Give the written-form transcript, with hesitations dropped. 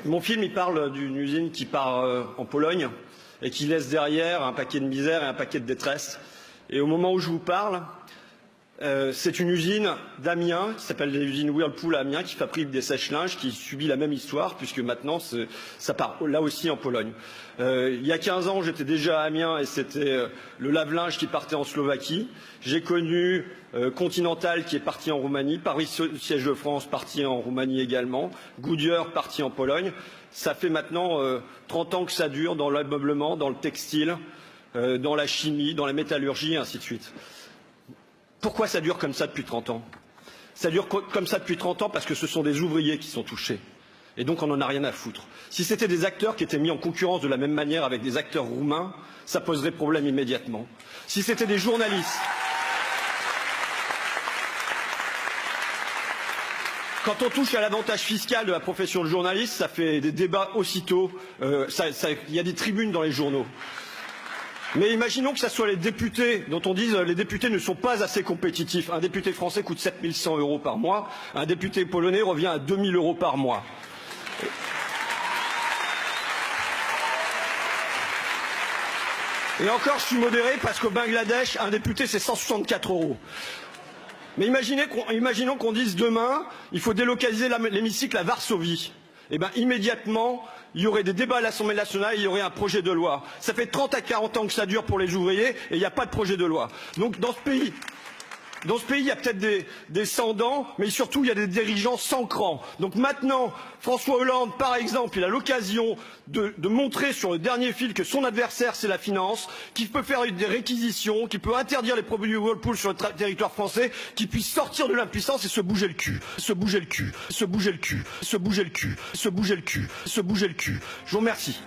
Mon film, il parle d'une usine qui part en Pologne et qui laisse derrière un paquet de misère et un paquet de détresse. Et au moment où je vous parle, c'est une usine d'Amiens, qui s'appelle l'usine Whirlpool à Amiens, qui fabrique des sèche-linges, qui subit la même histoire, puisque maintenant, ça part là aussi en Pologne. Il y a 15 ans, j'étais déjà à Amiens et c'était le lave-linge qui partait en Slovaquie. J'ai connu Continental qui est parti en Roumanie, Paris Siège de France parti en Roumanie également, Goodyear parti en Pologne. Ça fait maintenant 30 ans que ça dure dans l'ameublement, dans le textile, dans la chimie, dans la métallurgie, et ainsi de suite. Pourquoi ça dure comme ça depuis 30 ans? Ça dure comme ça depuis 30 ans parce que ce sont des ouvriers qui sont touchés. Et donc on n'en a rien à foutre. Si c'était des acteurs qui étaient mis en concurrence de la même manière avec des acteurs roumains, ça poserait problème immédiatement. Si c'était des journalistes... Quand on touche à l'avantage fiscal de la profession de journaliste, ça fait des débats aussitôt. Il y a des tribunes dans les journaux. Mais imaginons que ce soit les députés dont on dise les députés ne sont pas assez compétitifs. Un député français coûte 7 100 € par mois, un député polonais revient à 2 000 € par mois. Et encore, je suis modéré parce qu'au Bangladesh, un député c'est 164 €. Mais imaginons qu'on dise demain, il faut délocaliser l'hémicycle à Varsovie. Eh bien, immédiatement, il y aurait des débats à l'Assemblée nationale, il y aurait un projet de loi. Ça fait 30 à 40 ans que ça dure pour les ouvriers et il n'y a pas de projet de loi. Donc dans ce pays, il y a peut-être des sans-dents, mais surtout il y a des dirigeants sans cran. Donc maintenant, François Hollande, par exemple, il a l'occasion de montrer sur le dernier fil que son adversaire, c'est la finance, qu'il peut faire des réquisitions, qu'il peut interdire les produits Whirlpool sur le territoire français, qu'il puisse sortir de l'impuissance et se bouger le cul. Se bouger le cul. Se bouger le cul. Se bouger le cul. Se bouger le cul. Se bouger le cul. Je vous remercie.